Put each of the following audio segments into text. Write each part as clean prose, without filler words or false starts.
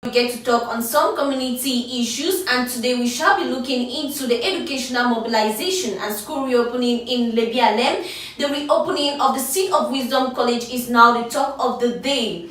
We get to talk on some community issues, and today we shall be looking into the educational mobilization and school reopening in Lebang. The reopening of the Seed of Wisdom College is now the talk of the day.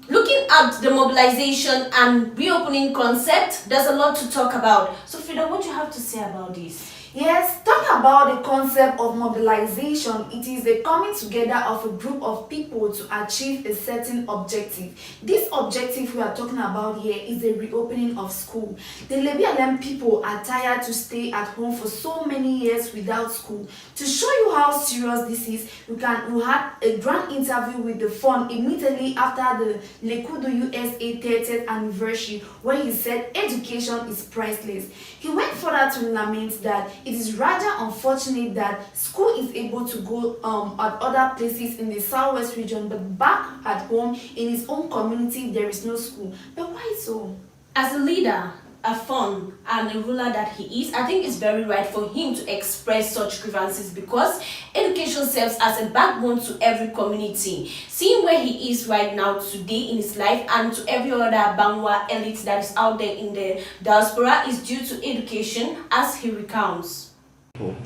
Looking at the mobilization and reopening concept, there's a lot to talk about. So Frida, what do you have to say about this? Yes, talking about the concept of mobilization, it is a coming together of a group of people to achieve a certain objective. This objective we are talking about here is the reopening of school. The Lebang people are tired to stay at home for so many years without school. To show you how serious this is, we had a grand interview with the fund immediately after the Lekudu USA 30th anniversary, where he said education is priceless. He went further to lament that it is rather unfortunate that school is able to go at other places in the southwest region, but back at home in his own community there is no school. But why so? As a leader, a fund, and a ruler that he is, I think it's very right for him to express such grievances, because education serves as a backbone to every community. Seeing where he is right now today in his life, and to every other Bangwa elite that is out there in the diaspora, is due to education, as he recounts.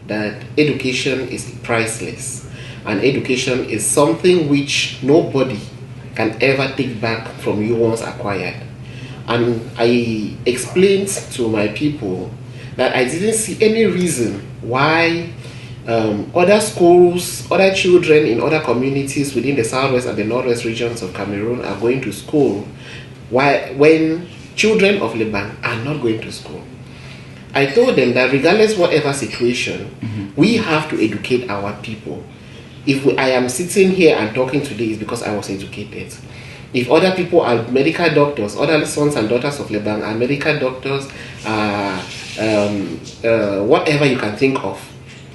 That education is priceless, and education is something which nobody can ever take back from you once acquired. And I explained to my people that I didn't see any reason why other schools, other children in other communities within the southwest and the northwest regions of Cameroon are going to school, when children of Lebang are not going to school. I told them that regardless whatever situation, we have to educate our people. I am sitting here and talking today is because I was educated. If other people are medical doctors, other sons and daughters of Lebang are medical doctors, whatever you can think of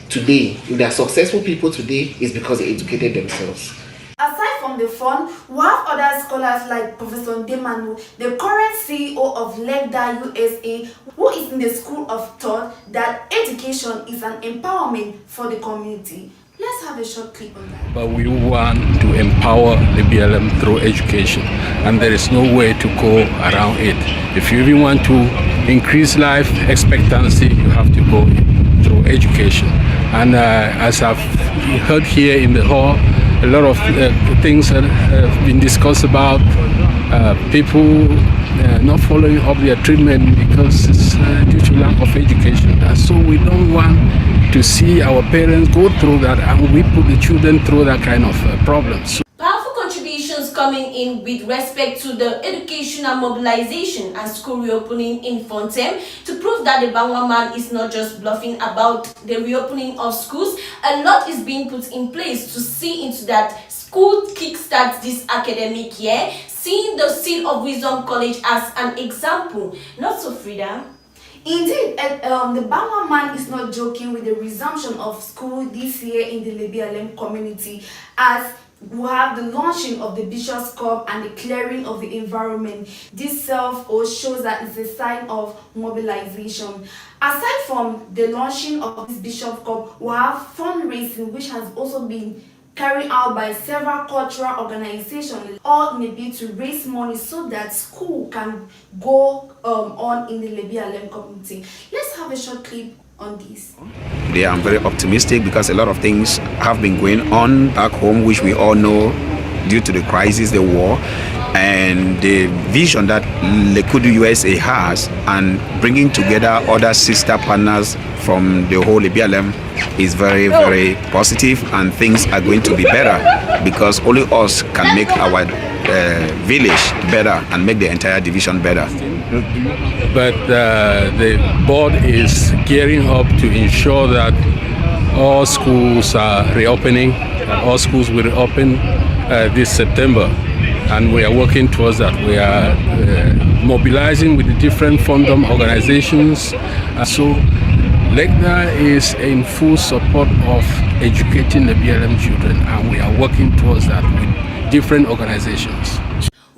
today, if they are successful people today, is because they educated themselves. Aside from the fund, we have other scholars like Professor Demanu, the current CEO of Lebang USA, who is in the school of thought that education is an empowerment for the community. Let's have a short clip on that. But we want to empower the BLM through education, and there is no way to go around it. If you even want to increase life expectancy, you have to go through education. And as I've heard here in the hall, a lot of things have been discussed about people not following up their treatment because it's due to lack of education. And so we don't want to see our parents go through that, and we put the children through that kind of problems. Powerful contributions coming in with respect to the educational mobilization and school reopening in Fontem to prove that the Bangwa man is not just bluffing about the reopening of schools. A lot is being put in place to see into that school kickstarts this academic year, seeing the Seed of Wisdom College as an example. Not so, Frida? Indeed, the Bangwa man is not joking with the resumption of school this year in the Lebang community, as we have the launching of the Bishop's Cup and the clearing of the environment. This shows that it's a sign of mobilization. Aside from the launching of this Bishop's Cup, we have fundraising, which has also been carried out by several cultural organizations, all in a bid to raise money so that school can go on in the Lebang community. Let's have a short clip on this. Yeah, I'm very optimistic because a lot of things have been going on back home, which we all know due to the crisis, the war, and the vision that Lekudu USA has, and bringing together other sister partners from the whole Lebang is very, very positive, and things are going to be better because only us can make our village better and make the entire division better. But the board is gearing up to ensure that all schools are reopening, all schools will reopen this September, and we are working towards that. We are mobilizing with the different fundum organizations. So LEGDA is in full support of educating the BLM children, and we are working towards that with different organizations.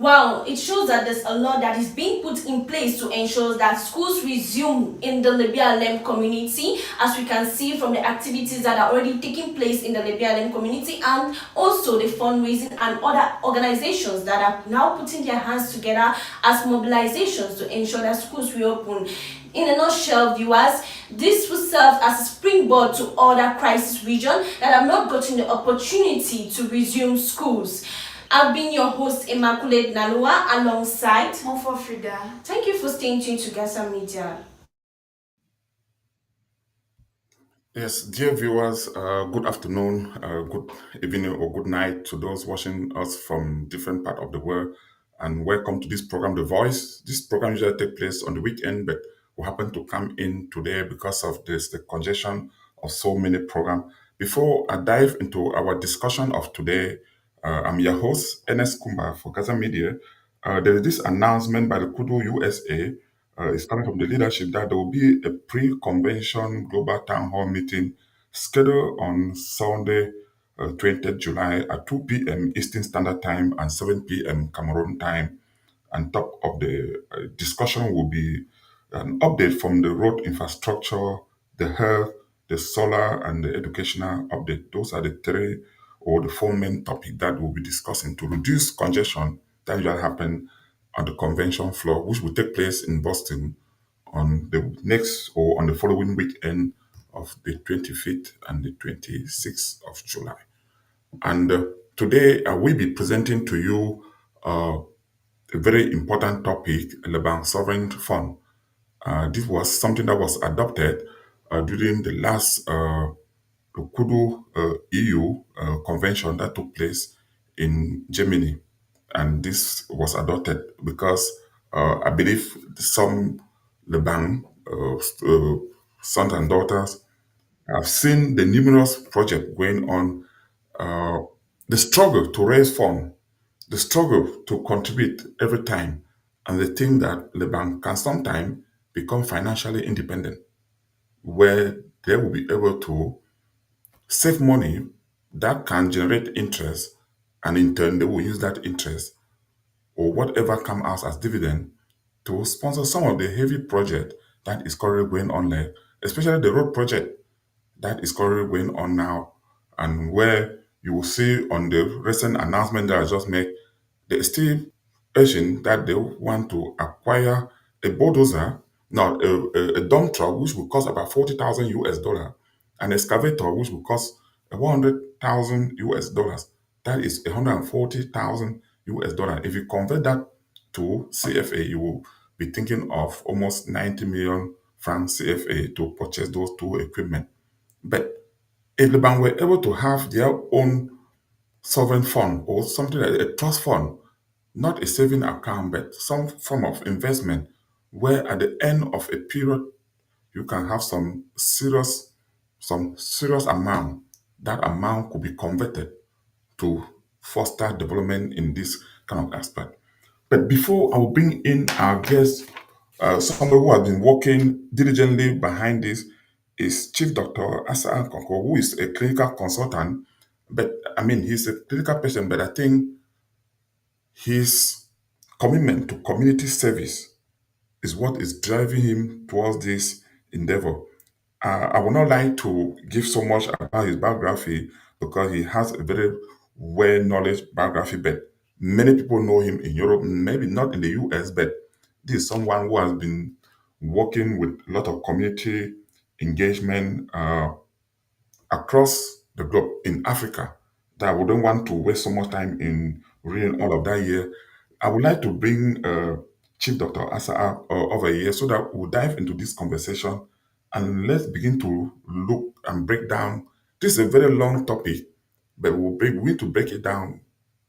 Wow, it shows that there's a lot that is being put in place to ensure that schools resume in the Lebialem community, as we can see from the activities that are already taking place in the Lebialem community, and also the fundraising and other organizations that are now putting their hands together as mobilizations to ensure that schools reopen. In a nutshell, viewers, this will serve as a springboard to other crisis regions that have not gotten the opportunity to resume schools. I've been your host, Immaculate Nalua, alongside. More for Frida. Thank you for staying tuned to Gasa Media. Yes, dear viewers, good afternoon, good evening, or good night to those watching us from different part of the world, and welcome to this program, The Voice. This program usually take place on the weekend, but we happen to come in today because of this the congestion of so many programs. Before I dive into our discussion of today, I'm your host, Ernest Kumba for Gaza Media. There is this announcement by the Kudu USA. It's coming from the leadership that there will be a pre-convention global town hall meeting scheduled on Sunday, 20th July at 2 p.m. Eastern Standard Time and 7 p.m. Cameroon time. And top of the discussion will be an update from the road infrastructure, the health, the solar, and the educational update. Those are the three or the four main topics that we'll be discussing to reduce congestion that usually happen on the convention floor, which will take place in Boston on the next or on the following weekend of the 25th and the 26th of July. And today I will be presenting to you a very important topic, Lebang Sovereign Fund. This was something that was adopted during the last Kudu EU convention that took place in Germany. And this was adopted because I believe some Lebang sons and daughters have seen the numerous projects going on, the struggle to raise funds, the struggle to contribute every time, and the thing that the bank can sometimes become financially independent, where they will be able to save money that can generate interest, and in turn they will use that interest or whatever come out as dividend to sponsor some of the heavy project that is currently going on there, especially the road project that is currently going on now, and where you will see on the recent announcement that I just made, they still urging that they want to acquire a bulldozer, not a dump truck, which will cost about 40,000 US dollar, an excavator, which will cost 100,000 US dollars. That is 140,000 US dollar. If you convert that to CFA, you will be thinking of almost 90 million francs CFA to purchase those two equipment. But if the bank were able to have their own sovereign fund or something like a trust fund, not a saving account, but some form of investment, where at the end of a period you can have some serious amount. That amount could be converted to foster development in this kind of aspect. But before I will bring in our guest, somebody who has been working diligently behind this is Chief Dr. Asa Ankoko, who is a clinical consultant. But I mean, he's a clinical patient, but I think his commitment to community service is what is driving him towards this endeavor. I would not like to give so much about his biography because he has a very well knowledge biography, but many people know him in Europe, maybe not in the US, but this is someone who has been working with a lot of community engagement across the globe in Africa that I wouldn't want to waste so much time in reading all of that here. I would like to bring Chief Dr. Asa over here so that we'll dive into this conversation and let's begin to look and break down. This is a very long topic, but we need to break it down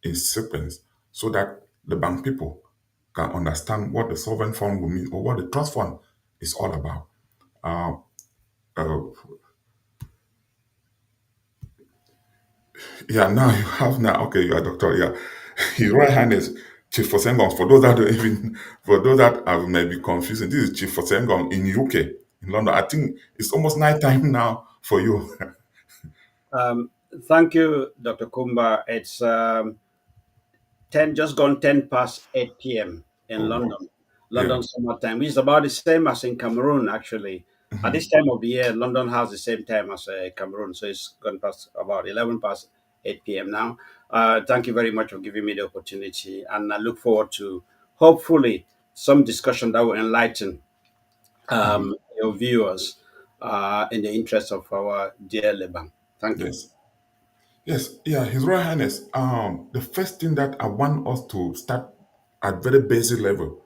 in sequence so that the bank people can understand what the sovereign fund will mean or what the trust fund is all about. Uh, uh, Yeah, now you have now. Okay, you are doctor. Yeah, his right hand is Chief Fosengong. For those that don't even, for those that are maybe confusing, this is Chief Fosengong in UK, in London. I think it's almost night time now for you. Um, Thank you, Dr. Kumba. It's just gone 10 past 8 p.m. in Oh wow. London, Yeah. London summertime, which is about the same as in Cameroon, actually. At this time of the year, London has the same time as Cameroon, so it's gone past about 11 past 8 p.m. now. Thank you very much for giving me the opportunity, and I look forward to hopefully some discussion that will enlighten your viewers in the interest of our dear Lebang. Thank you. Yes. Yes, yeah, His Royal Highness. The first thing that I want us to start at very basic level,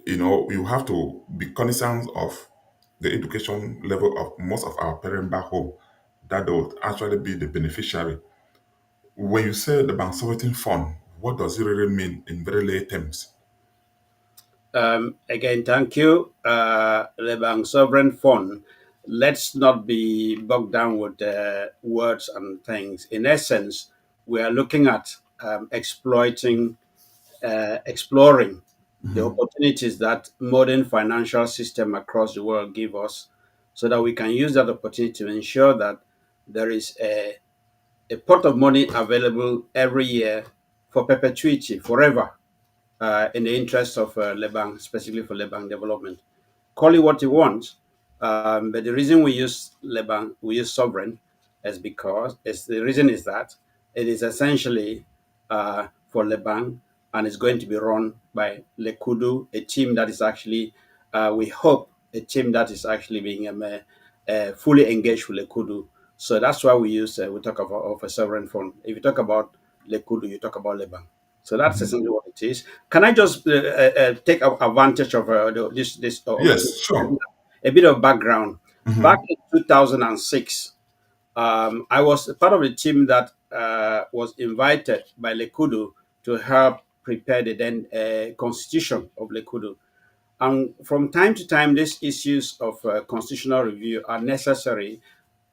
you have to be cognizant of the education level of most of our parents back home, that they would actually be the beneficiary. When you say the Bank Sovereign Fund, what does it really mean in very lay terms? Again, thank you, Lebang Sovereign Fund. Let's not be bogged down with words and things. In essence, we are looking at exploring the opportunities that modern financial system across the world give us, so that we can use that opportunity to ensure that there is a pot of money available every year for perpetuity, forever, in the interest of Lebang, specifically for Lebang development. Call it what you want, but the reason we use Lebang, we use Sovereign, is because the reason is that it is essentially for Lebang, and it's going to be run by Lekudu, a team that is actually, we hope, a team that is actually being fully engaged with Lekudu. So that's why we talk about of a sovereign fund. If you talk about Lekudu, you talk about Lebang. So that's essentially what it is. Can I just take advantage of this Yes, opportunity? sure. A bit of background. Back in 2006, I was a part of the team that was invited by Lekudu to help prepare the then constitution of Lekudu. And from time to time, these issues of constitutional review are necessary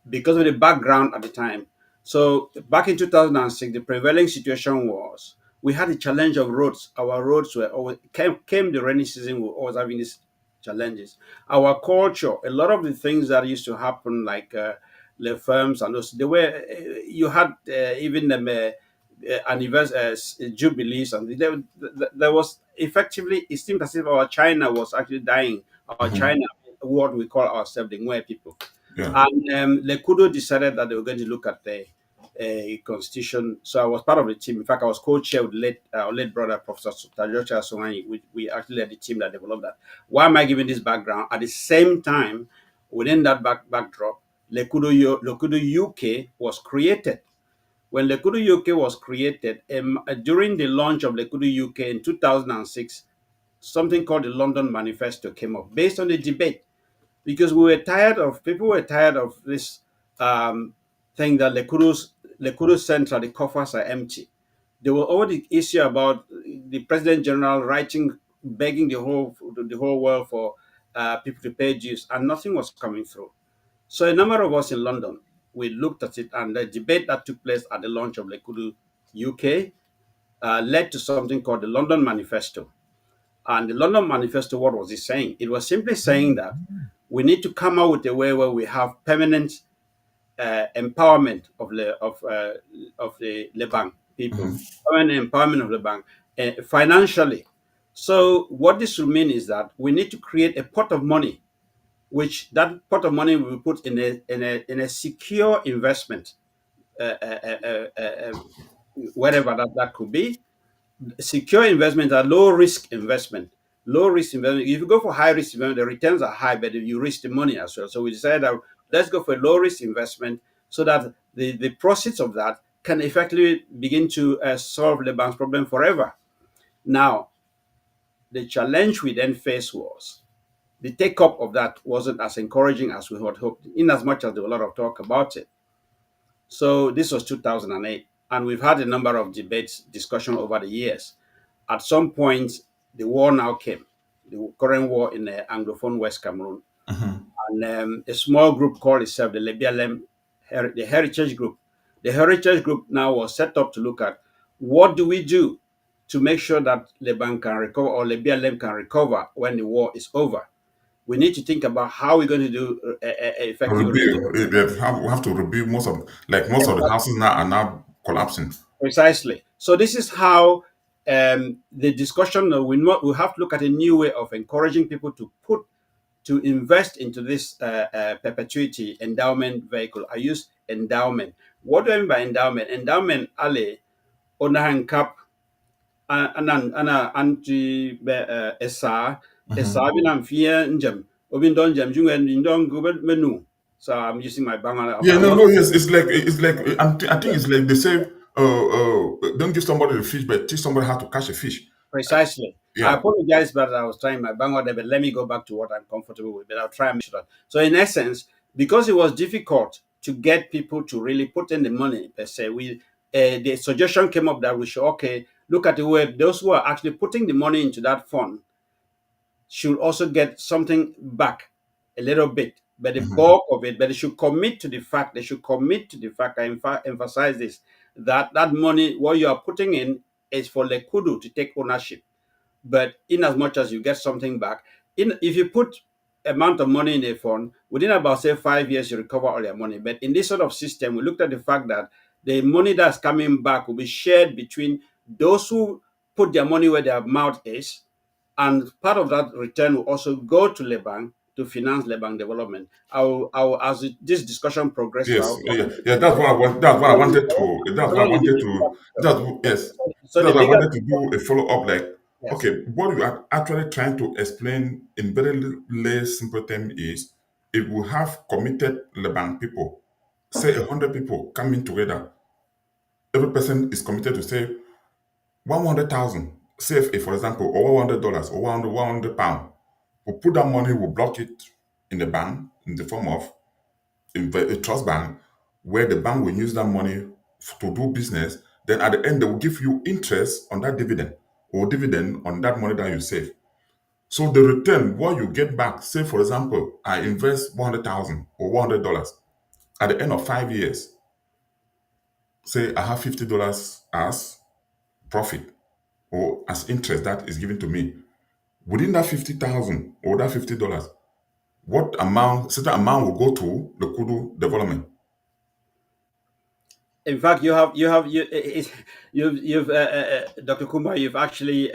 because of the background at the time. So back in 2006, the prevailing situation was we had a challenge of roads. Our roads were always came the rainy season, we were always having these challenges. Our culture, a lot of the things that used to happen, like the firms and those, they were you had even jubilees, and there was effectively, it seemed as if our China was actually dying. Our China, what we call ourselves the Ngwe people. Yeah. And Lekudo decided that they were going to look at the constitution. So I was part of the team. In fact, I was co-chair with our late brother, Professor Tajocha Songai. We actually led the team that developed that. Why am I giving this background? At the same time, within that backdrop, Lekudo UK was created. When Lekudo UK was created, during the launch of Lekudo UK in 2006, something called the London Manifesto came up based on the debate, because people were tired of this thing that Lekudu Central, the coffers are empty. There were already issue about the President General writing, begging the whole world for people to pay dues, and nothing was coming through. So a number of us in London, we looked at it, and the debate that took place at the launch of Lekudu UK led to something called the London Manifesto. And the London Manifesto, what was it saying? It was simply saying that we need to come out with a way where we have permanent empowerment of the Lebang people, permanent empowerment of Lebang financially. So what this will mean is that we need to create a pot of money, which that pot of money will be put in a secure investment, uh, uh, uh, uh, uh, whatever that could be. Secure investment are low risk investment. Low risk investment. If you go for high risk investment, the returns are high, but you risk the money as well. So we decided that let's go for a low risk investment, so that the proceeds of that can effectively begin to solve the bank's problem forever. Now, the challenge we then faced was the take up of that wasn't as encouraging as we had hoped, in as much as there was a lot of talk about it. So this was 2008, and we've had a number of debates, discussion over the years. At some point, the war now came, the current war in the Anglophone West Cameroon, and a small group called itself the Lebialem, the Heritage Group. The Heritage Group now was set up to look at what do we do to make sure that Leban can recover, or Lebialem can recover when the war is over. We need to think about how we're going to do effective Rebuild. We have to rebuild most of the houses now are now collapsing. precisely. So this is how the discussion we have to look at a new way of encouraging people to invest into this perpetuity endowment vehicle. I use endowment. What do I mean by endowment? Endowment, ale, onahan cap, ana anti esa, esa binam fia njem, obin don jam jungen don go menu. So I'm using my bang. Yeah, I'm no, not no, yes, it's like I think it's like they say, don't give somebody the fish, but teach somebody how to catch a fish. precisely. I Yeah, apologize, but I was trying my bang on there, but let me go back to what I'm comfortable with. But I'll try and make sure that. So, in essence, because it was difficult to get people to really put in the money per se, the suggestion came up that we should look at the way those who are actually putting the money into that fund should also get something back a little bit, but the bulk of it, but they should commit to the fact, I emphasize this, that that money, what you are putting in, is for Lekudu to take ownership. But in as much as you get something back, if you put amount of money in a fund, within about say 5 years, you recover all your money. But in this sort of system, we looked at the fact that the money that's coming back will be shared between those who put their money where their mouth is, and part of that return will also go to Lebang to finance Lebang development. As this discussion progresses, yes, I'll yeah, yeah. That's what I want. That's what I wanted to. That's what I probably wanted the to. bigger That's picture. yes. So the That's what I bigger wanted to picture, do a follow up. Like, yes. okay, what you are actually trying to explain in very less simple term is, if we have committed Lebanon people, say 100 people coming together, every person is committed to say 100,000 CFA, for example, or $100 or 100 pound. We put that money, we block it in the bank in the form of a trust bank, where the bank will use that money to do business. Then at the end, they will give you interest on that dividend, or dividend on that money that you save. So the return, what you get back, say for example, I invest 100,000 or $100. At the end of 5 years, say I have $50 as profit or as interest that is given to me. Within that 50,000 or that $50, what amount, certain amount will go to the Kudu development. In fact, you've Dr. Kumar, you've actually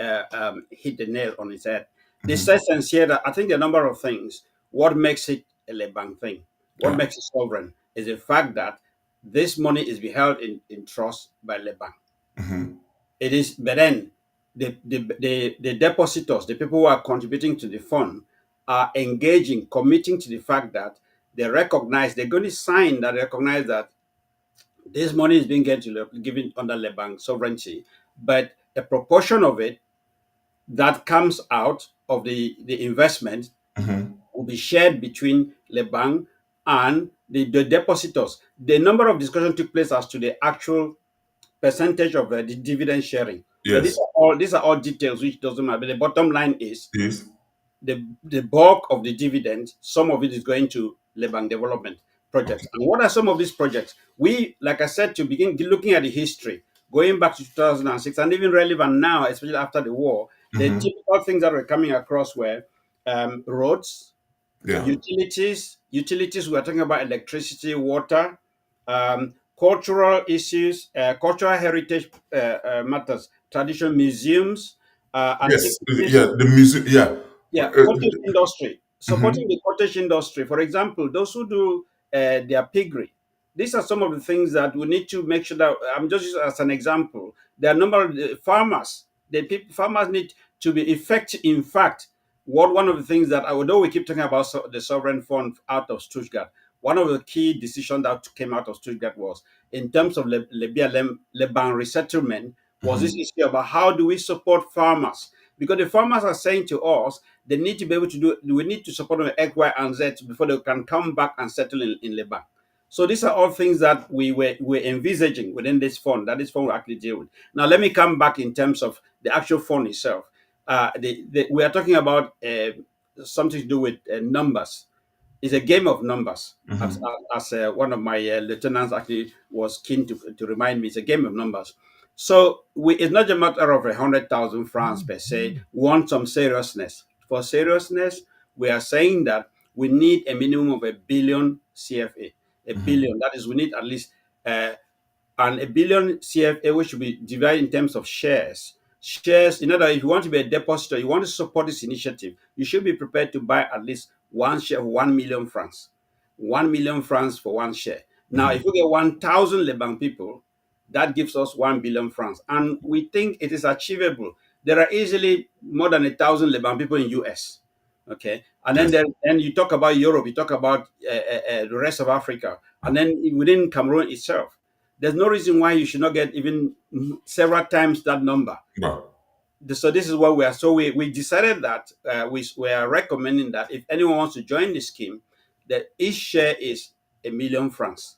hit the nail on its head. The Mhm. essence here, that I think a number of things. What makes it a Lebang thing? What Yeah. makes it sovereign is the fact that this money is be held in trust by Lebang. Mhm. It is, but then the depositors, the people who are contributing to the fund, are engaging, committing to the fact that they're going to sign that recognize that this money is being given under Lebang sovereignty, but a proportion of it that comes out of the investment Mhm. will be shared between Lebang and the depositors. The number of discussions took place as to the actual percentage of the dividend sharing. But Yes. these are all details which doesn't matter. But the bottom line is Yes. the bulk of the dividend, some of it is going to Lebang development projects. Okay. And what are some of these projects? We, like I said, to begin looking at the history, going back to 2006, and even relevant now, especially after the war, the Mhm. typical things that were coming across were roads, Yeah. utilities. We are talking about electricity, water, cultural issues, cultural heritage matters, traditional museums, Yes. antiquities. Yeah. The music. Yeah. Yeah, cottage industry, supporting Mhm. the cottage industry. For example, those who do their piggery. These are some of the things that we need to make sure that I'm just using as an example. There are a number of farmers. Farmers need to be effective. In fact, what one of the things that, although we keep talking about the sovereign fund out of Stuttgart, one of the key decisions that came out of Stuttgart was in terms of Leban resettlement, was this Mhm. issue about how do we support farmers, because the farmers are saying to us they need to be able to we need to support them X, Y, and Z before they can come back and settle in Lebang. So these are all things that we're envisaging within this fund, that this fund will actually deal with. Now let me come back in terms of the actual fund itself. We are talking about something to do with numbers. It's a game of numbers. Mhm. As one of my lieutenants actually was keen to remind me, it's a game of numbers. So it's not a matter of 100,000 francs per se. We want some seriousness. For seriousness, we are saying that we need a minimum of 1 billion CFA. A Mhm. billion. That is, we need at least and 1 billion CFA, which should be divided in terms of shares. shares. In other words, if you want to be a depositor, you want to support this initiative, you should be prepared to buy at least one share for 1 million francs. 1 million francs for one share. Now, if you get 1,000 Lebang people, that gives us 1 billion francs. And we think it is achievable. There are easily more than 1,000 Lebang people in US. Okay. And then, Yes. then you talk about Europe, you talk about the rest of Africa, and then within Cameroon itself. There's no reason why you should not get even several times that number. But So this is what we are. So we decided that we are recommending that if anyone wants to join the scheme, that each share is 1 million francs.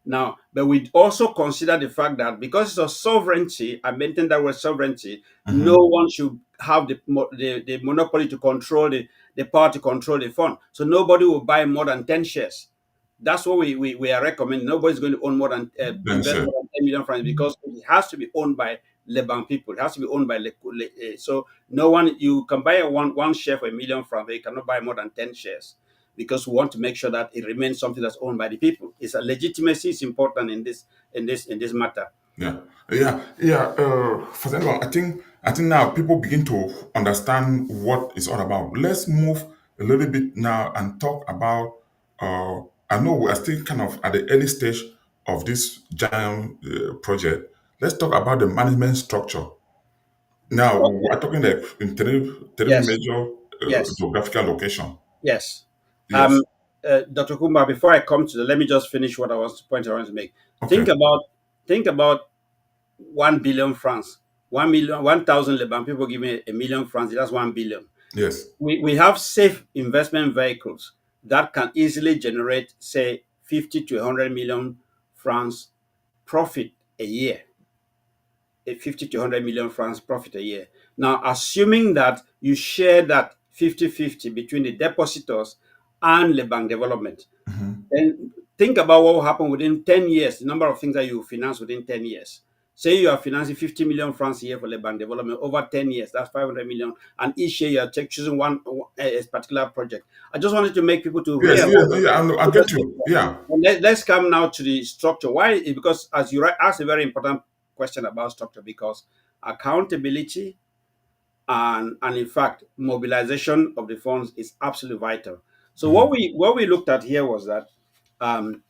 Now, but we also consider the fact that because it's a sovereignty, I mentioned that word sovereignty, no one should have the monopoly to control the power to control the fund. So nobody will buy more than 10 shares. That's what we are recommending. Nobody's going to own more than then invest say, more than 10 million francs because it has to be owned by Lebang people. It has to be owned by so no one, you can buy one share for 1 million francs, but you cannot buy more than 10 shares because we want to make sure that it remains something that's owned by the people. It's a legitimacy is important in this matter. yeah. For that one, I think now people begin to understand what it's all about. Let's move a little bit now and talk about. Uh, I know we are still kind of at the early stage of this giant project. Let's talk about the management structure. Now Okay. we're talking like in three Yes. major Yes. geographical location. Yes. Yes. Um, Dr. Kumba, before I come to let me just finish what I was the point I want to make. Think Okay. about think about 1 billion francs, 1 million, 1,000 Leban people giving 1 million francs. That's 1 billion. Yes. We have safe investment vehicles that can easily generate, say, 50 to 100 million francs profit a year. A 50 to 100 million francs profit a year. Now, assuming that you share that 50-50 between the depositors and the bank development, then think about what will happen within 10 years, the number of things that you finance within 10 years. Say you are financing 50 million francs a year for the bank development over 10 years, that's 500 million. And each year you are choosing one a particular project. I just wanted to make people to Yes. realize. Yes. Yeah. I get you. Yeah. Let's come now to the structure. Why? Because as you asked a very important question about structure, because accountability and in fact mobilization of the funds is absolutely vital. So what we looked at here was that um,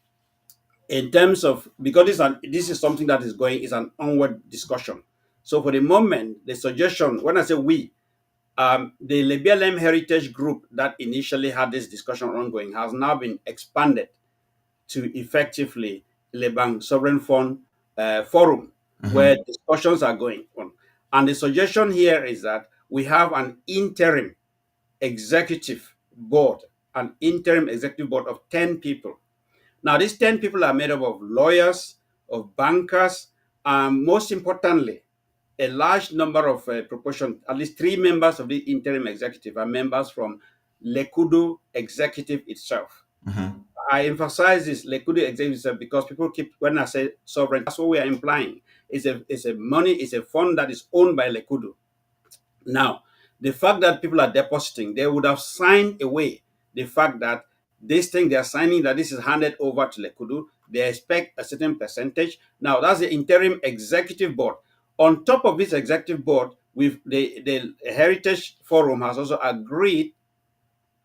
in terms of, because this is something that is an onward discussion. So for the moment, the suggestion, when I say we, the Liberian Heritage Group that initially had this discussion ongoing has now been expanded to effectively Lebang Sovereign Fund Forum, where discussions are going on. And the suggestion here is that we have an executive interim executive board of 10 people. Now, these 10 people are made up of lawyers, of bankers, and most importantly, a large number of proportion, at least 3 members of the interim executive are members from Lekudu executive itself. I emphasize this Lekudu executive because people keep, when I say sovereign, that's what we are implying. It's a fund that is owned by Lekudu. Now, the fact that people are depositing, they would have signed away the fact that this thing they are signing, that this is handed over to Lekudu. They expect a certain percentage. Now, that's the interim executive board. On top of this executive board, with the Heritage Forum has also agreed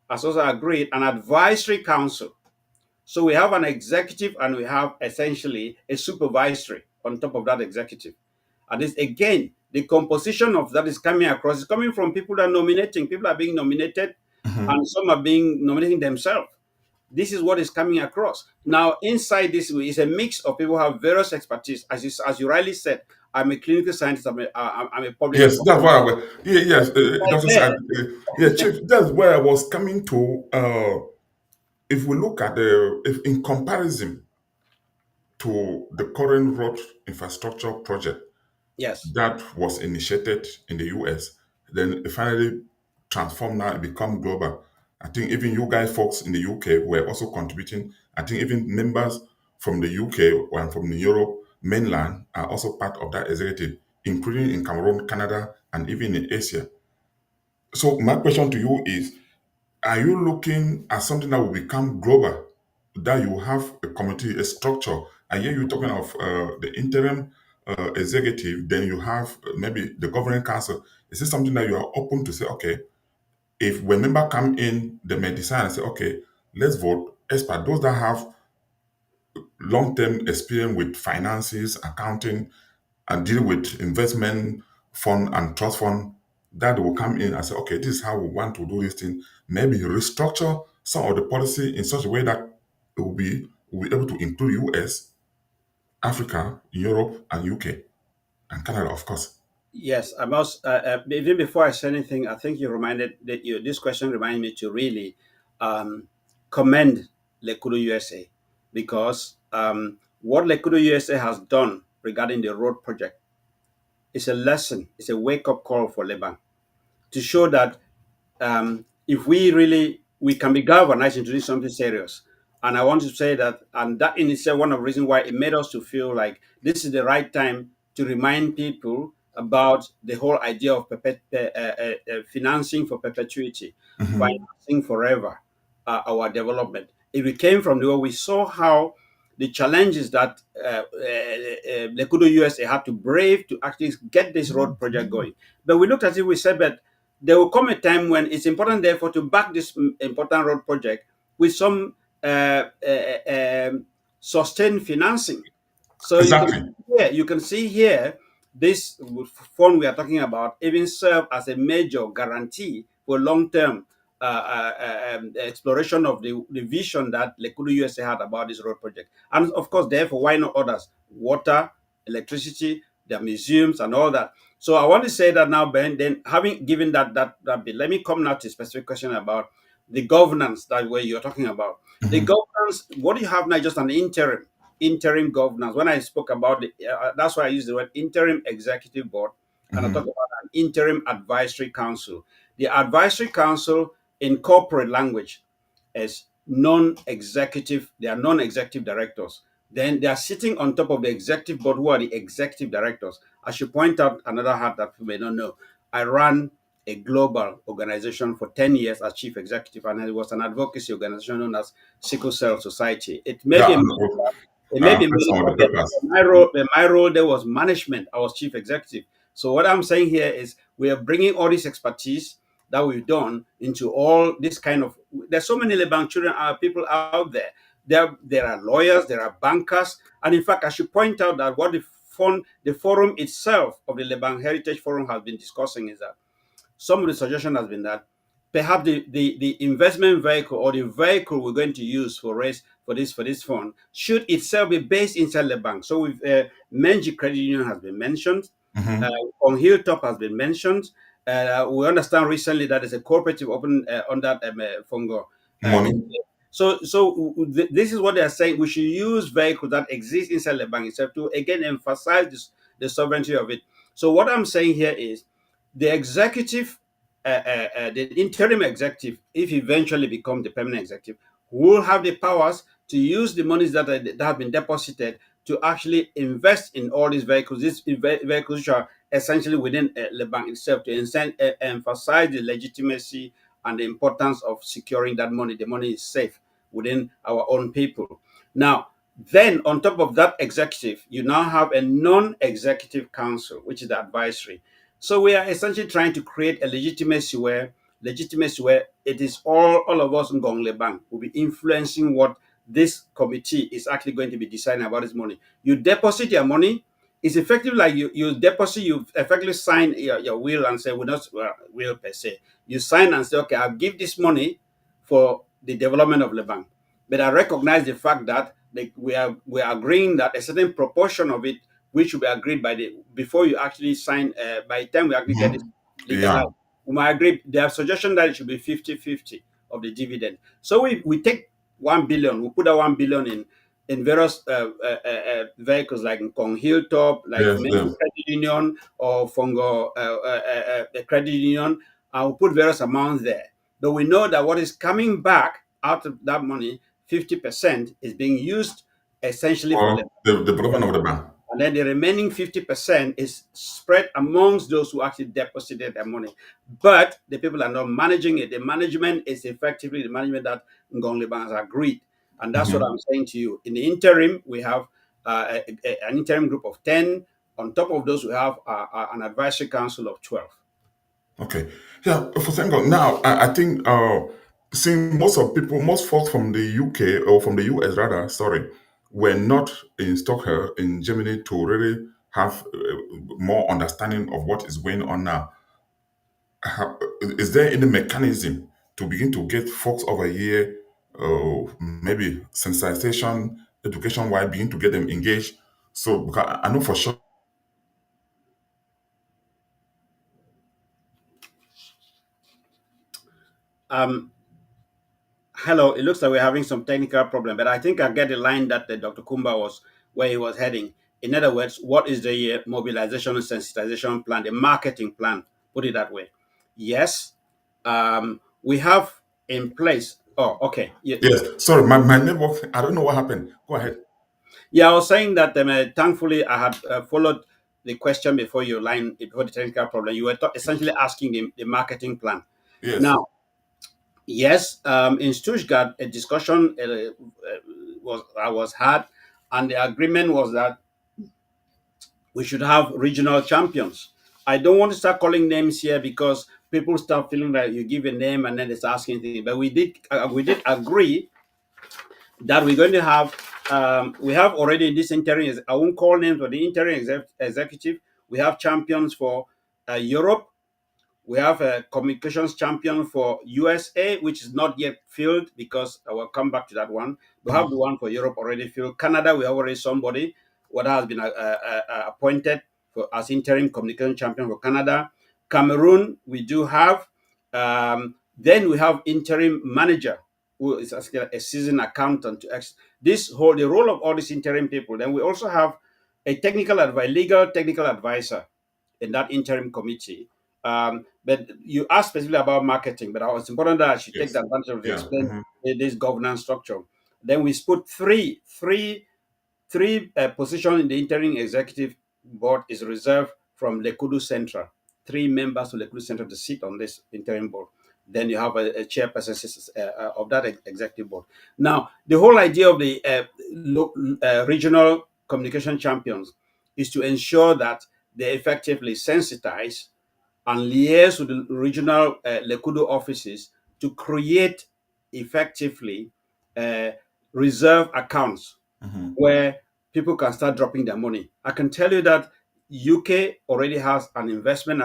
an advisory council. So we have an executive and we have essentially a supervisory on top of that executive. And this again, the composition of that is coming from people that are nominating. People are being nominated, and some are being nominating themselves. This is what is coming across. Now, inside this is a mix of people who have various expertise. As you rightly said, I'm a clinical scientist. I'm a public Yes, health. that's what I was. Yeah, yes, Right Dr. there. Sad, yeah, Chief. That's where I was coming to. If we look at if in comparison to the current road infrastructure project Yes. that was initiated in the US, then it finally transformed now and become global. I think even you guys, folks in the UK, were also contributing. I think even members from the UK and from the Europe mainland are also part of that executive, including in Cameroon, Canada, and even in Asia. So my question to you is, are you looking at something that will become global, that you have a committee, a structure? I hear you talking of the interim executive, then you have maybe the governing council. Is this something that you are open to say, okay, if when member come in, they may decide and say, okay, let's vote expert, those that have long-term experience with finances, accounting, and deal with investment fund and trust fund, that will come in and say, okay, this is how we want to do this thing. Maybe restructure some of the policy in such a way that it will be able to include US, Africa, Europe, and UK, and Canada, of course. Yes, I must. Even before I say anything, I think you reminded that this question reminded me to really um, commend Lekudo USA, because what Lekudo USA has done regarding the road project is a lesson. It's a wake up call for Lebang to show that if we really we can be galvanized into doing something serious. And I want to say that, and that in itself one of the reasons why it made us to feel like this is the right time to remind people about the whole idea of financing for perpetuity, financing forever, our development. It came from the way we saw how the challenges that Lekudo USA had to brave to actually get this road project going. But we looked at it, we said, but there will come a time when it's important, therefore, to back this important road project with some sustained financing. So Exactly. you can see here this fund we are talking about even serve as a major guarantee for long-term exploration of the vision that Lekudu USA had about this road project. And of course, therefore, why not others? Water, electricity, their museums, and all that. So I want to say that now, Ben. Then, having given that bit, let me come now to a specific question about the governance that way you're talking about. The governance, what do you have now? Just an interim governance. When I spoke about it, that's why I use the word interim executive board, and I talk about an interim advisory council. The advisory council in corporate language is non-executive. They are non-executive directors. Then they are sitting on top of the executive board, who are the executive directors. I should point out another hat that you may not know. I ran a global organization for 10 years as chief executive, and it was an advocacy organization known as Sickle Cell Society. It may Yeah, be it may I've be read some of medical, the papers. but my role there was management. I was chief executive. So what I'm saying here is we are bringing all this expertise that we've done into all this kind of. There's so many Lebang children, people out there. There are lawyers, there are bankers, and in fact, I should point out that what the forum itself of the Lebang Heritage Forum has been discussing is that some of the suggestion has been that perhaps the investment vehicle or the vehicle we're going to use for this fund should itself be based inside the bank. So we've Menji Credit Union has been mentioned, on Hilltop has been mentioned. We understand recently that there's a cooperative open on that Fongo. Money. This is what they are saying. We should use vehicles that exist inside the bank itself to again emphasize the sovereignty of it. So what I'm saying here is the executive, the interim executive, if eventually become the permanent executive, will have the powers to use the monies that have been deposited to actually invest in all these vehicles. These vehicles which are essentially within the bank itself to emphasize the legitimacy and the importance of securing that money. The money is safe within our own people. Now, then on top of that executive, you now have a non-executive council, which is the advisory. So we are essentially trying to create a legitimacy where it is all of us in Gongle Bank will be influencing what this committee is actually going to be deciding about this money. You deposit your money. It's effective like you deposit, you effectively sign your will and say, not will per se. You sign and say, okay, I'll give this money for the development of the bank. But I recognize the fact that we are agreeing that a certain proportion of it, which will be agreed by the before you actually sign, by the time we actually get it Yeah. legalized, we might agree. They have suggestion that it should be 50-50 of the dividend. So we take 1 billion, we put that 1 billion in various vehicles like Kong Hilltop, like Yes, maybe yes. Credit Union or Fongo the Credit Union, and we'll put various amounts there. But we know that what is coming back out of that money, 50% is being used essentially for For the development of the bank. and then the remaining 50% is spread amongst those who actually deposited their money. But the people are not managing it. The management is effectively the management that Ngong Liban has agreed. And that's what I'm saying to you. In the interim, we have an interim group of 10 On top of those, we have an advisory council of 12. Okay. Yeah, for thank God. Now, I think seeing most folks from the UK or from the US rather, sorry, were not in Stockholm in Germany to really have more understanding of what is going on now. Is there any mechanism to begin to get folks over here, maybe sensitization, education, why begin to get them engaged? So because I know for sure. Um, Hello, it looks like we're having some technical problem, but I think I get the line that Dr. Kumba was where he was heading. In other words, what is the mobilization and sensitization plan, the marketing plan? Put it that way. Yes, we have in place. Oh, okay. Yeah, Yes, sorry, my network. I don't know what happened. Go ahead. yeah. I was saying that thankfully I had followed the question before you line before the technical problem. You were essentially asking the marketing plan. Yes. Now, yes, in Stuttgart, a discussion was had, and the agreement was that we should have regional champions. I don't want to start calling names here because people start feeling like you give a name and then it's asking things. But we did agree that we're going to have we have already in this interim. I won't call names, but the interim executive, we have champions for Europe. We have a communications champion for USA, which is not yet filled because I will come back to that one. We have the one for Europe already filled. Canada, we have already somebody what has been appointed as interim communication champion for Canada. Cameroon, we do have. Then we have interim manager, who is a seasoned accountant. The role of all these interim people. Then we also have a legal technical advisor in that interim committee. But you asked specifically about marketing, but it's important that I should take Yes. the advantage of to Yeah. explain this governance structure. Then we put three positions in the interim executive board is reserved from Lekudu Central. Three members of Lekudu Central to sit on this interim board. Then you have a chairperson of that executive board. Now, the whole idea of the regional communication champions is to ensure that they effectively sensitize and liaise with the regional Lekudu offices to create effectively uh, reserve accounts where people can start dropping their money. I can tell you that UK already has an investment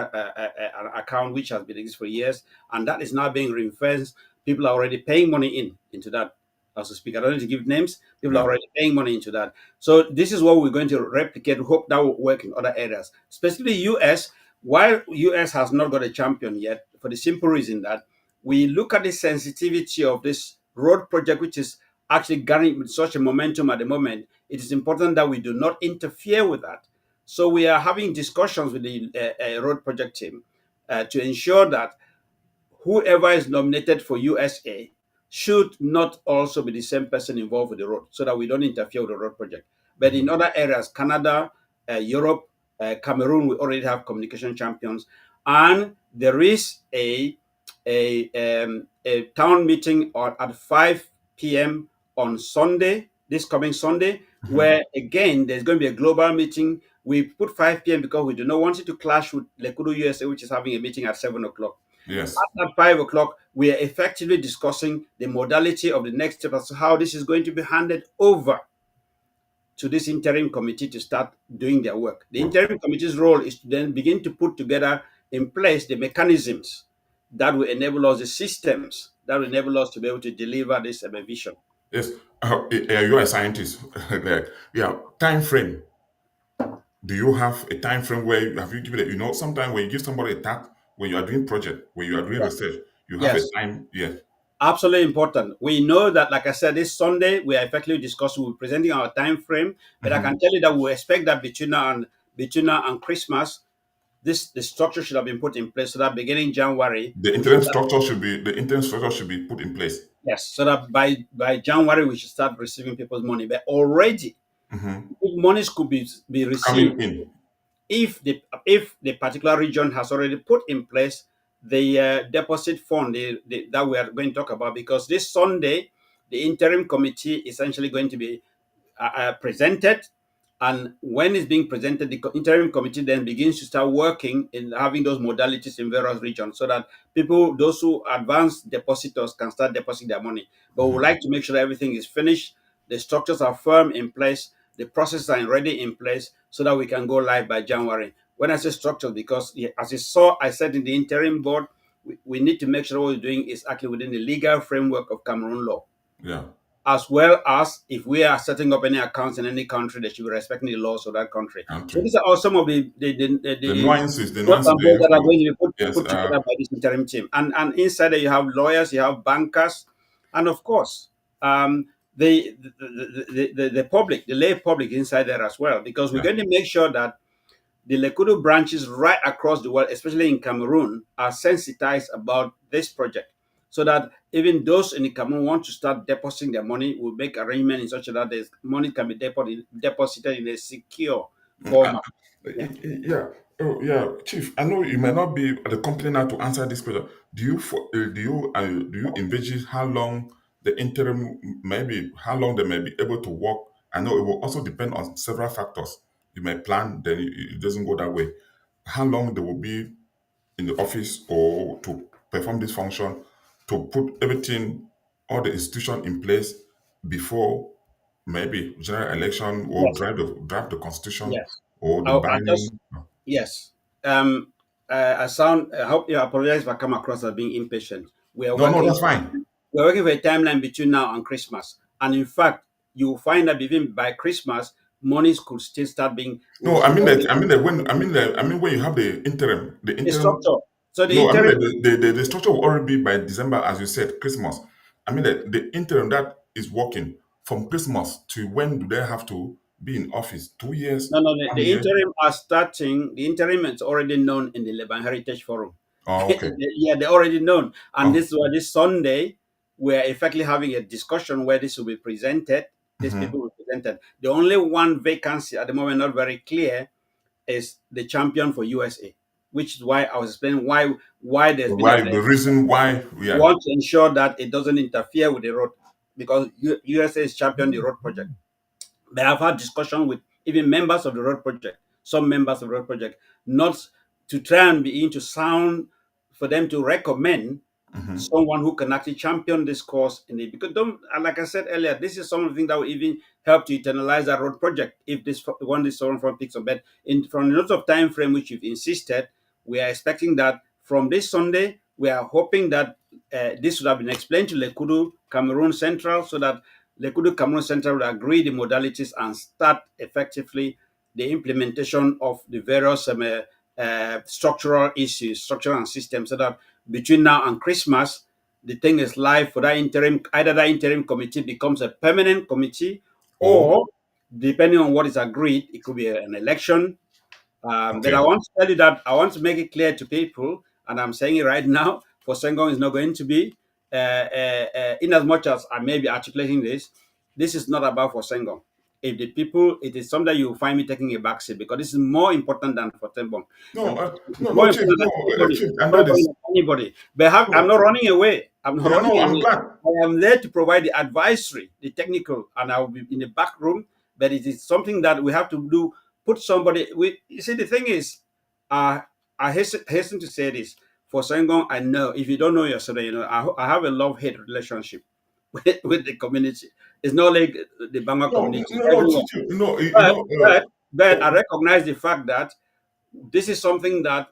account which has been existing for years, and that is now being reinforced. People are already paying money into that. As to speak, I don't need to give names. People are Yeah. already paying money into that. So this is what we're going to replicate. Hope that will work in other areas, especially US. While US has not got a champion yet, for the simple reason that we look at the sensitivity of this road project, which is actually gathering such a momentum at the moment, it is important that we do not interfere with that. So we are having discussions with the road project team to ensure that whoever is nominated for USA should not also be the same person involved with the road so that we don't interfere with the road project. But in other areas, Canada, Europe, Cameroon, we already have communication champions. And there is a town meeting at 5 p.m. on Sunday, this coming Sunday, where again there's going to be a global meeting. We put 5 p.m. because we do not want it to clash with Lekudu USA, which is having a meeting at 7 o'clock. Yes. At 5 o'clock, we are effectively discussing the modality of the next step as to how this is going to be handed over to this interim committee to start doing their work. The interim committee's role is to then begin to put together in place the mechanisms that will enable us, the systems that will enable us to be able to deliver this vision. Yes. You're a scientist. Like, yeah. Time frame. Do you have a time frame where have you given it? Sometimes when you give somebody a task, when you are doing project, when you are doing Yes. research, you have a Yes. time. Yes. Absolutely important. We know that, like I said, this Sunday we are effectively discussing, we're presenting our time frame, but I can tell you that we expect that between now and Christmas, the structure should have been put in place so that beginning January The we should interim start, structure should be put in place. yes, so that by January we should start receiving people's money. But already monies could be received Coming in. if the particular region has already put in place the deposit fund that we are going to talk about, because this Sunday the interim committee is essentially going to be presented, And when it's being presented, the interim committee then begins to start working in having those modalities in various regions so that people, those who advance depositors, can start depositing their money. But we would like to make sure that everything is finished, the structures are firm in place, the processes are already in place so that we can go live by January. When I say structure, because as you saw, I said in the interim board, we need to make sure what we're doing is actually within the legal framework of Cameroon law, Yeah. as well as if we are setting up any accounts in any country, they should be respecting the laws of that country. So Country. these are all some of the The nuts nuances and they bolts have that are to. going to be Yes. put together by this interim team. And inside there you have lawyers, you have bankers, and of course um, the public, the lay public inside there as well, because we're Yeah. going to make sure that the Lekudu branches right across the world, especially in Cameroon, are sensitized about this project so that even those in the Cameroon want to start depositing their money will make arrangement in such that the money can be deposited in a secure Mm, format. Yeah. yeah. Oh, yeah, Chief. I know you may not be at the company now to answer this question. Do you envisage how long the interim, maybe how long they may be able to work? I know it will also depend on several factors. You may plan, then it doesn't go that way. How long they will be in the office or to perform this function, to put everything, all the institution in place before maybe general election or Yes. draft the constitution Yes. or the I just binding. yes. I hope you apologize if I come across as being impatient. We are No, no, working. that's fine. We're working for a timeline between now and Christmas, and in fact, you will find that even by Christmas, monies could still start being. No, I Could mean already that. I mean when you have the the interim. structure. So the No, I mean interim, that the structure will already be by December, as you said, Christmas. I mean that the interim that is working from Christmas to when do they have to be in office? 2 years, no, no, 1 the year. interim are starting. The interim is already known in the Lebang Heritage Forum. Oh, okay. Yeah, they're already known, and Oh, this is why this Sunday we're effectively having a discussion where this will be presented. These mhm. people will be presented. The only one vacancy at the moment, not very clear, is the champion for USA, which is why I was explaining why there's been a Why delay. the reason why we We are want to ensure that it doesn't interfere with the road because USA is champion the road project. But I've had discussion with even members of the road project, some members of the road project, not to try and be into sound for them to recommend mhm. someone who can actually champion this cause in it. Because don't, like I said earlier, this is some of the things that will even help to internalize that road project if this one this someone from picks up. But in from the notes of time frame which you've insisted, we are expecting that from this Sunday, we are hoping that this would have been explained to Lekudu Cameroon Central so that Lekudu Cameroon Central will agree the modalities and start effectively the implementation of the various structural issues, structural and systems, so that between now and Christmas, the thing is live for that interim. Either that interim committee becomes a permanent committee, Oh, or depending on what is agreed, it could be an election. But I okay. want to tell you that I want to make it clear to people, and I'm saying it right now. For Sengong is not going to be, in as much as I may be articulating this. This is not about for Sengong. If the people, it is something you will find me taking a backseat because this is more important than for Tembong. No, It's no, more no, Chief. important No, than anybody. Chief, and that Nobody, is than anybody. But I'm no. not running away. I'm not Yeah, running no. I'm away. glad. I am there to provide the advisory, the technical, and I will be in the back room. But it is something that we have to do. Put somebody. You see, the thing is, uh, I hasten to say this. For Sengong, I know if you don't know yesterday, I have a love-hate relationship with the community. It's not like the Bangla No, community no, no, everywhere. Chief. No, But but but I oh, recognize the fact that this is something that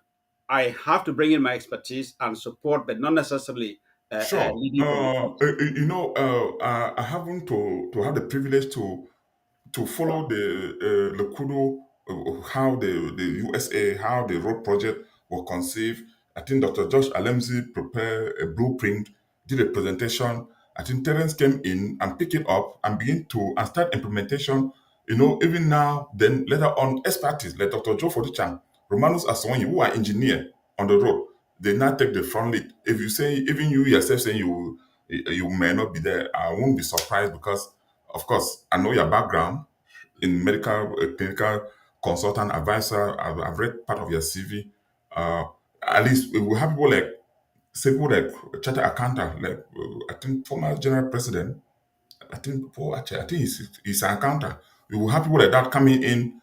I have to bring in my expertise and support, but not necessarily sure. leading from the front. I happen to have the privilege to follow the kudo, how the USA, how the road project was conceived. I think Dr. Josh Alemzi prepared a blueprint, did a presentation. I think Terence came in and picked it up and begin to and start implementation. Even now, then later on, expertise like Dr. Joe Fodichan, Romanus Aswanyi, who are engineer on the road, they now take the front lead. If you say, even you yourself saying you may not be there, I won't be surprised because, of course, I know your background in medical clinical consultant advisor. I've read part of your CV. Uh, at least we will have people like say people like chartered accountant, like I think former general president. I think Paul actually, I think he's an accountant. You will have people like that coming in,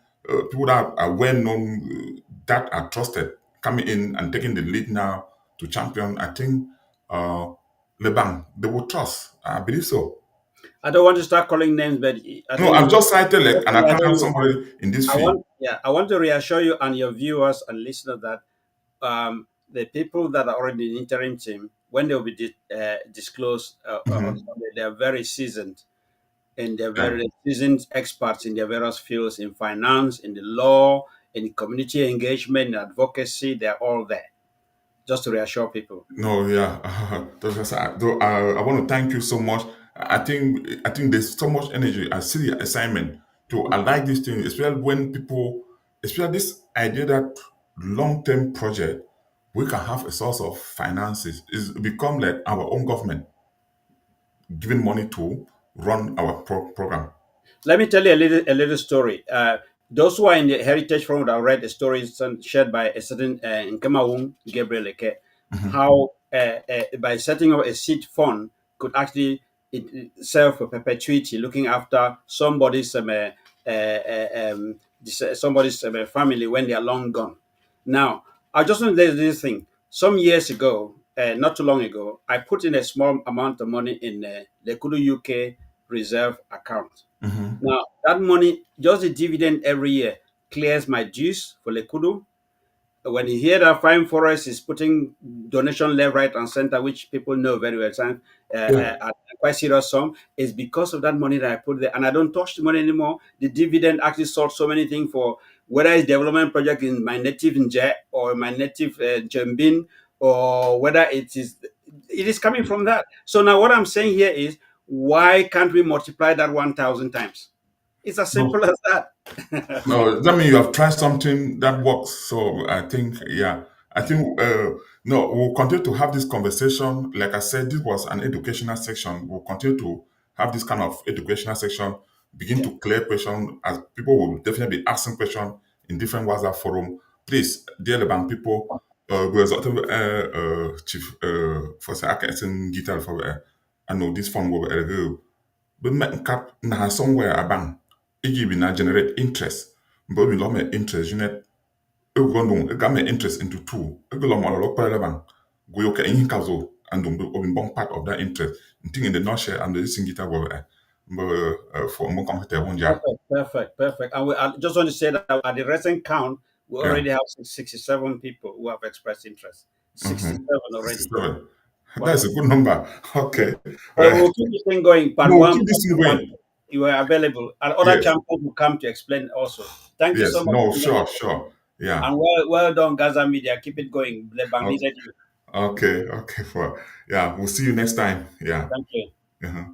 people that are well known, that are trusted, coming in and taking the lead now to champion. I think uh, Lebang, they will trust. I believe so. I don't want to start calling names, but I No, think I've just cited like an I account somebody in this field. I want to reassure you and your viewers and listeners that the people that are already in the interim team, when they will be disclosed on Mhm. Sunday, they are very seasoned, and they're Yeah. very seasoned experts in their various fields, in finance, in the law, in community engagement, in advocacy. They're all there. Just to reassure people. No, yeah. I want to thank you so much. I think there's so much energy. I see the assignment to I like this thing, especially when people, especially this idea that long-term project, we can have a source of finances is become like our own government giving money to run our program. Let me tell you a little story. Those who are in the Heritage Forum that read the stories shared by a certain Nkemawung Gabriel Eke, Mhm. how by setting up a seed fund could actually serve for perpetuity, looking after somebody's family when they are long gone. Now, I just want to say this thing. Some years ago, not too long ago, I put in a small amount of money in the Kudu UK reserve account. Mhm. Now, that money, just the dividend every year, clears my dues for Lekudu. When you hear that Fine Forest is putting donation left, right, and center, which people know very well, Yeah. at a quite serious sum, is because of that money that I put there. And I don't touch the money anymore. The dividend actually solved so many things for whether it's development project in my native Nje or my native Jembin, or whether it is coming from that. So now what I'm saying here is, why can't we multiply that 1,000 times? It's as No. simple as that. No, that means you have tried something that works. So I think, yeah, I think, no, we'll continue to have this conversation. Like I said, this was an educational section. We'll continue to have this kind of educational section, begin Yeah. to clear questions, as people will definitely be asking questions in different WhatsApp forum. Please, dear Leban people, we exhorted Chief for say, I can guitar for I know this phone will be but met cap na somewhere abang igi bi na generate interest but we lo me interest unit e go no e ga me interest into two e go lo mo lo pere bang go yo ka in kazo and do obi bon part of that interest thing in the nutshell and the singita go for mo computer one ja Perfect, perfect, perfect. And I just want to say that at the recent count, we yeah already have 67 people who have expressed interest. 67 already. 67. That's Wow. a good number. Yeah. Okay. But we'll keep this thing going. Part No, one, keep this thing part going. two. You are available. And other Yes, champions will come to explain also. Thank you so yes, much. no, sure, yeah. And well done, Gaza Media. Keep it going. Lebang Okay, needed you. okay, for yeah. We'll see you next time. Yeah. Thank you. Uh-huh.